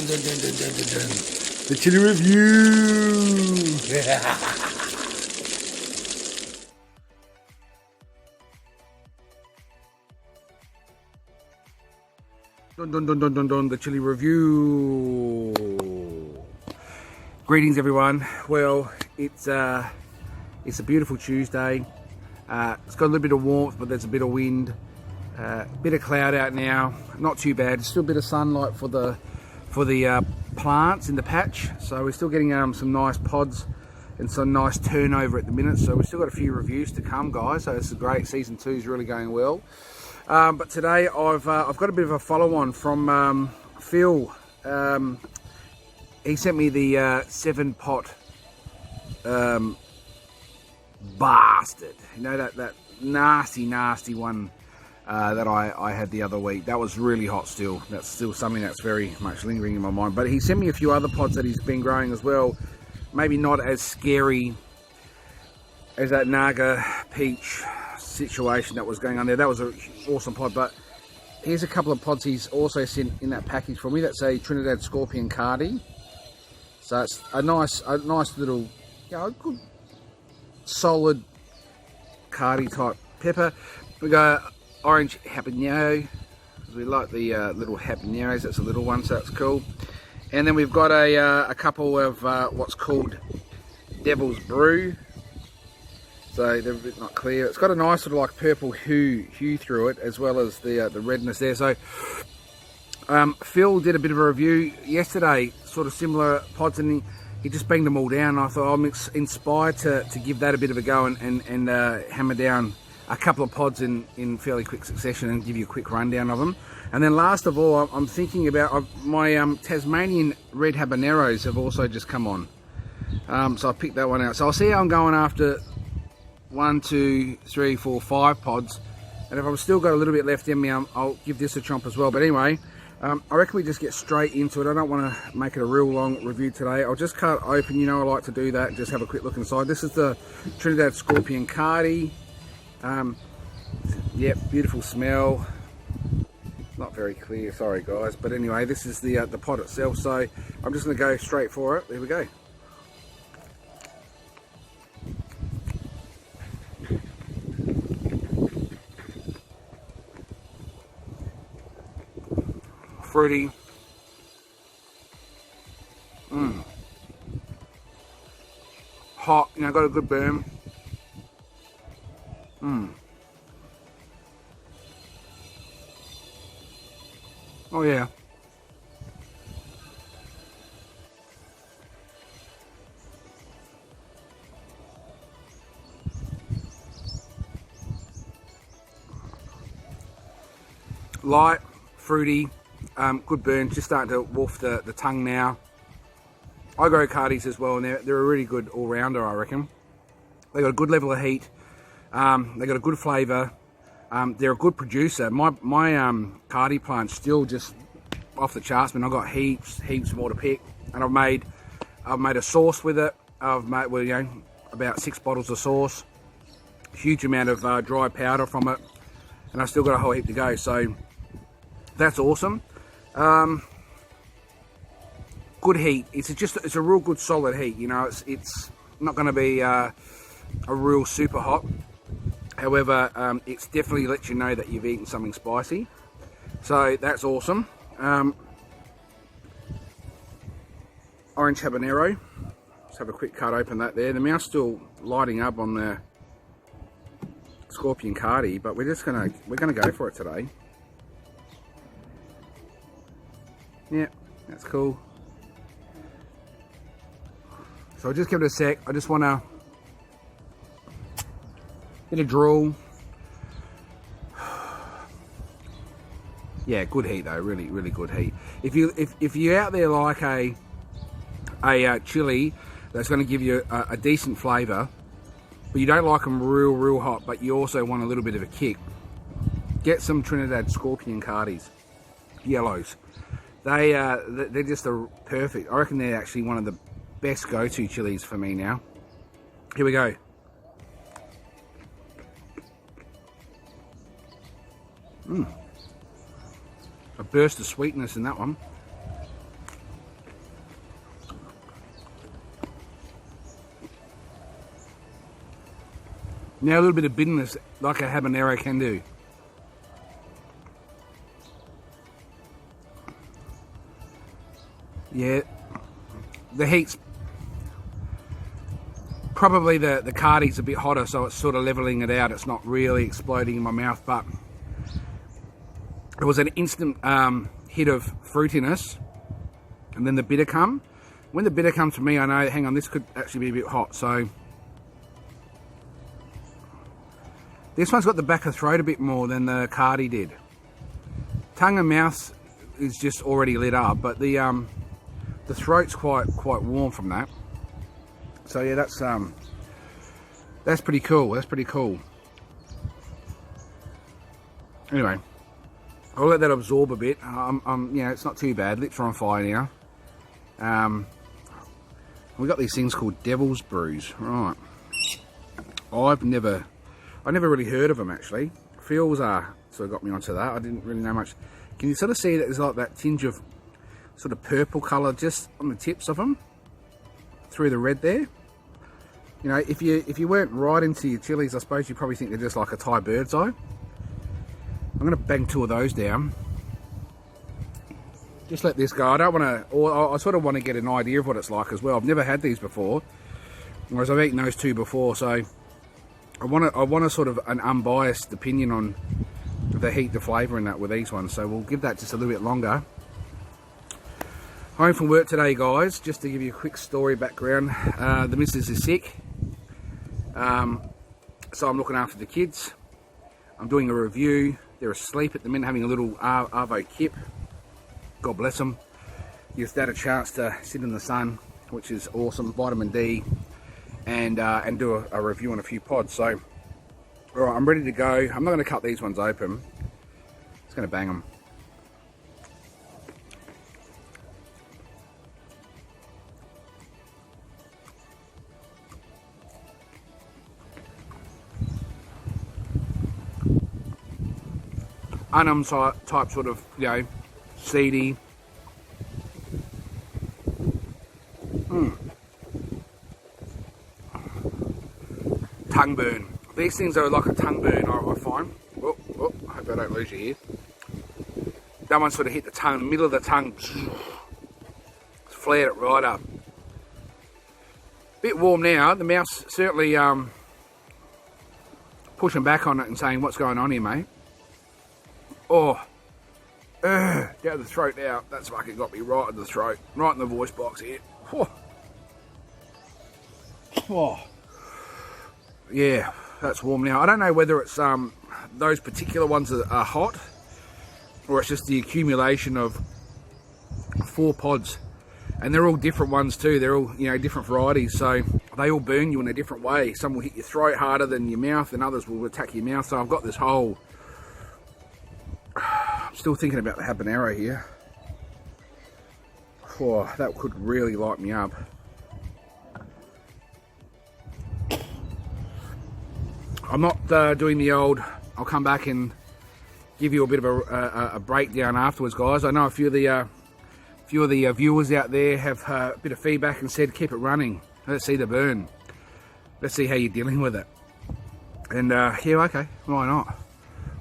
The chili review. The chili review. Greetings, everyone. Well, it's a beautiful Tuesday. It's got a little bit of warmth, but there's a bit of wind. Bit of cloud out now. Not too bad. Still a bit of sunlight for the plants in the patch. So we're still getting some nice pods and some nice turnover at the minute. So we've still got a few reviews to come, guys. So this is great. Season 2 is really going well. But today I've got a bit of a follow-on from Phil. He sent me the 7-pot bastard. You know, that nasty one that I had the other week. That was really hot still. That's still something that's very much lingering in my mind. But he sent me a few other pods that he's been growing as well. Maybe not as scary as that Naga peach situation that was going on there. That was an awesome pod. But here's a couple of pods he's also sent in that package for me. That's a Trinidad Scorpion Cardi. So it's a nice little, you know, good solid Cardi type pepper. We got orange Habanero. We like the little habaneros. That's a little one, so that's cool. And then we've got a couple of what's called Devil's Brew. So they're a bit not clear. It's got a nice sort of like purple hue through it, as well as the redness there. So Phil did a bit of a review yesterday, sort of similar pods, and he just banged them all down. I thought I'm inspired to give that a bit of a go and hammer down a couple of pods in fairly quick succession and give you a quick rundown of them. And then last of all, I'm thinking about my Tasmanian red habaneros have also just come on. So I picked that one out. So I'll see how I'm going after 1, 2, 3, 4, 5 pods. And if I've still got a little bit left in me, I'll give this a chomp as well. But anyway, I reckon we just get straight into it. I don't want to make it a real long review today. I'll just cut it open. You know I like to do that. Just have a quick look inside. This is the Trinidad Scorpion Cardi. Yep, beautiful smell. Not very clear, sorry guys. But anyway, this is the pod itself. So I'm just going to go straight for it. There we go. Fruity. Hot, you know, got a good burn. Oh yeah. Light, fruity, good burn, just starting to wolf the tongue now. I grow Cardis as well, and they're a really good all-rounder, I reckon. They got a good level of heat. They got a good flavour. They're a good producer. My Cardi plant's still just off the charts, man. I've got heaps more to pick, and I've made a sauce with it. I've made, well, you know, about 6 bottles of sauce. Huge amount of dry powder from it, and I've still got a whole heap to go. So that's awesome. Good heat. It's a real good solid heat. You know, it's not going to be a real super hot. However, it's definitely lets you know that you've eaten something spicy. So that's awesome. Orange habanero. Let's have a quick cut open that there. The mouth's still lighting up on the Scorpion Cardi, but we're gonna go for it today. Yeah, that's cool. So I'll just give it a sec. I just want to bit of drool. Yeah, good heat though. Really good heat. If you're out there like a chili that's going to give you a decent flavour, but you don't like them real hot, but you also want a little bit of a kick, get some Trinidad Scorpion Cardis, yellows. They're just perfect. I reckon they're actually one of the best go-to chilies for me now. Here we go. A burst of sweetness in that one. Now a little bit of bitterness, like a habanero can do. Yeah, the heat's probably the Cardi's a bit hotter, so it's sort of leveling it out. It's not really exploding in my mouth, but it was an instant hit of fruitiness, and then the bitter come. When the bitter comes to me, I know, hang on, this could actually be a bit hot. So this one's got the back of throat a bit more than the Cardi did. Tongue and mouth is just already lit up, but the throat's quite warm from that. So yeah, that's pretty cool. That's pretty cool. Anyway, I'll let that absorb a bit. You know, it's not too bad. Lips are on fire now. We got these things called Devil's Brews, right? I never really heard of them actually. Phil's sort of got me onto that. I didn't really know much. Can you sort of see that there's like that tinge of sort of purple colour just on the tips of them, through the red there? You know, if you weren't right into your chilies, I suppose you probably think they're just like a Thai bird's eye. I'm going to bang 2 of those down. Just let this go. I don't want to, or I sort of want to get an idea of what it's like as well. I've never had these before, whereas I've eaten those 2 before, so I want a sort of an unbiased opinion on the heat, the flavour in that with these ones. So we'll give that just a little bit longer. Home from work today, guys. Just to give you a quick story background. The missus is sick, so I'm looking after the kids. I'm doing a review. They're asleep at the minute, having a little arvo kip. God bless them. Gives Dad a chance to sit in the sun, which is awesome. Vitamin D, and do a review on a few pods. So, all right, I'm ready to go. I'm not going to cut these ones open. Just going to bang them. Unum type sort of, you know, seedy. Tongue burn. These things are like a tongue burn, I find. Oh, I hope I don't lose you here. That one sort of hit the tongue, middle of the tongue. Flared it right up. Bit warm now. The mouth's certainly pushing back on it and saying, what's going on here, mate? Oh, down the throat now. That's fucking got me right in the throat, right in the voice box here. Oh. Yeah, that's warm now. I don't know whether it's those particular ones are hot, or it's just the accumulation of 4 pods, and they're all different ones too. They're all, you know, different varieties, so they all burn you in a different way. Some will hit your throat harder than your mouth, and others will attack your mouth. So I've got this whole. I'm still thinking about the habanero here. Oh, that could really light me up. I'm not doing the old, I'll come back and give you a bit of a breakdown afterwards, guys. I know a few of the viewers out there have a bit of feedback and said keep it running. Let's see the burn. Let's see how you're dealing with it. And yeah, okay, why not?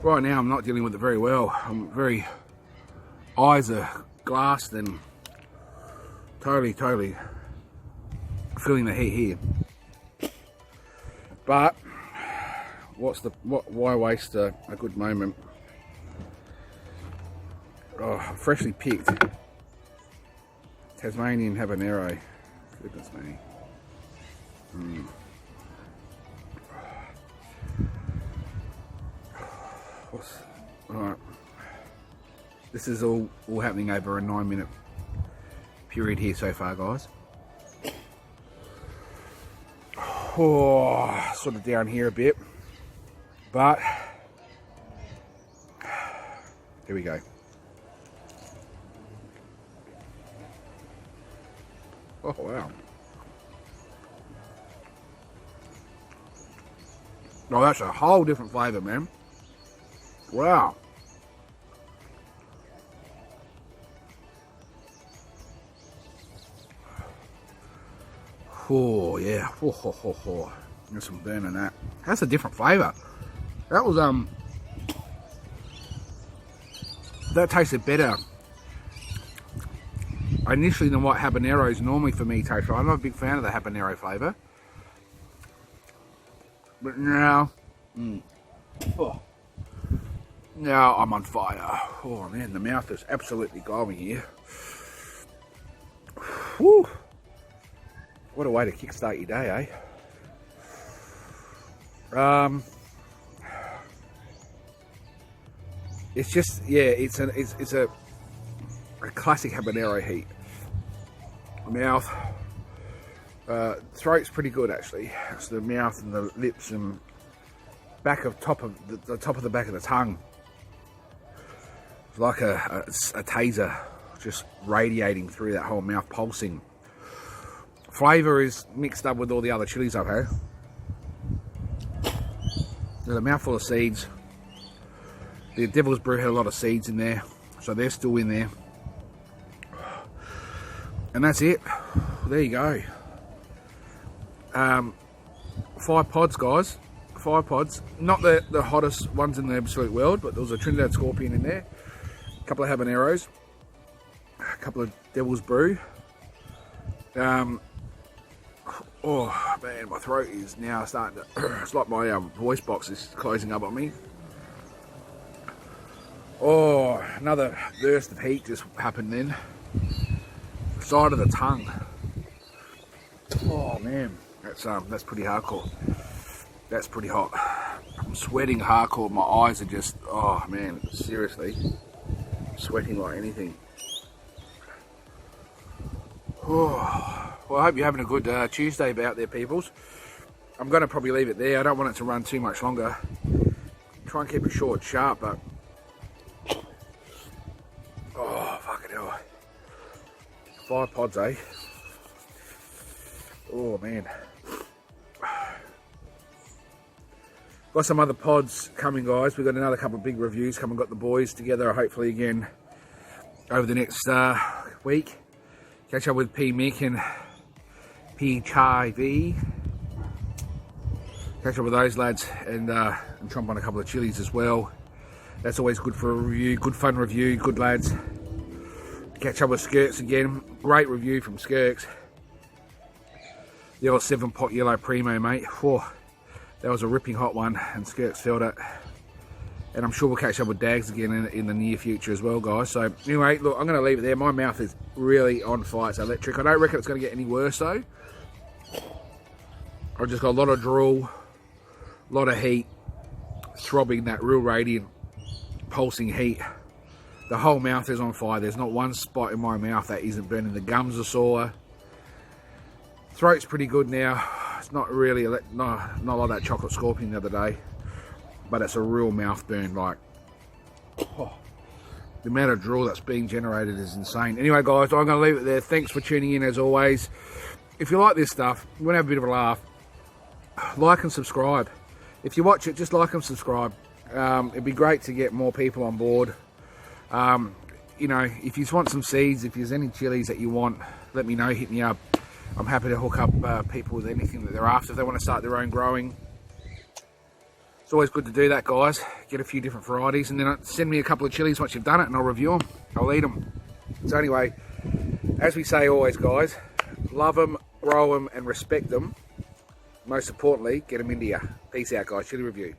Right now I'm not dealing with it very well. I'm very, eyes are glassed and totally feeling the heat here. But why waste a good moment? Oh, freshly picked Tasmanian habanero. Goodness me. Alright, this is all happening over a 9-minute period here so far, guys. Oh, sort of down here a bit, but here we go. Oh wow. Oh, that's a whole different flavour, man. Wow. Oh, yeah. There's some burn in that. That's a different flavour. That was that tasted better initially than what habaneros normally for me taste. I'm not a big fan of the habanero flavour, but now, now I'm on fire. Oh man, the mouth is absolutely glowing here. Woo! What a way to kickstart your day, eh? It's just, yeah, it's a classic habanero heat. Mouth, throat's pretty good actually. It's the mouth and the lips and back of top of the top of the back of the tongue. It's like a taser just radiating through that whole mouth, pulsing. Flavour is mixed up with all the other chilies I've had. There's a mouthful of seeds. The Devil's Brew had a lot of seeds in there, so they're still in there. And that's it. There you go. 5 pods, guys. 5 pods. Not the hottest ones in the absolute world, but there was a Trinidad Scorpion in there. A couple of habaneros. A couple of Devil's Brew. Oh man, my throat is now starting to... It's like my voice box is closing up on me. Oh, another burst of heat just happened then. Side of the tongue. Oh man, that's pretty hardcore. That's pretty hot. I'm sweating hardcore. My eyes are just, oh man, seriously, sweating like anything. Oh, well, I hope you're having a good Tuesday out there, peoples. I'm going to probably leave it there. I don't want it to run too much longer. Try and keep it short, sharp, but oh fucking hell. 5 pods, eh? Oh man. Got some other pods coming, guys. We've got another couple of big reviews coming. Got the boys together, hopefully again over the next week. Catch up with P Mick and P Chai V. Catch up with those lads and chomp on a couple of chilies as well. That's always good for a review. Good fun review. Good lads. Catch up with Skirks again. Great review from Skirks. The old 7-pot yellow primo, mate. Whew, that was a ripping hot one, and Skirks felt it. And I'm sure we'll catch up with Dags again in the near future as well, guys. So anyway, look, I'm going to leave it there. My mouth is really on fire. It's electric. I don't reckon it's going to get any worse though. I've just got a lot of drool, a lot of heat, throbbing, that real radiant, pulsing heat. The whole mouth is on fire. There's not one spot in my mouth that isn't burning. The gums are sore. Throat's pretty good now. It's not really, not like that chocolate scorpion the other day, but it's a real mouth burn. Like, oh, the amount of drool that's being generated is insane. Anyway, guys, I'm going to leave it there. Thanks for tuning in as always. If you like this stuff, you want to have a bit of a laugh, like and subscribe. If you watch it, just like and subscribe. It'd be great to get more people on board. You know, if you want some seeds, if there's any chilies that you want, let me know, hit me up. I'm happy to hook up people with anything that they're after if they want to start their own growing. It's always good to do that, guys. Get a few different varieties and then send me a couple of chilies once you've done it and I'll review them. I'll eat them. So anyway, as we say always, guys, love them, grow them and respect them. Most importantly, get them into you. Peace out, guys. Chili review.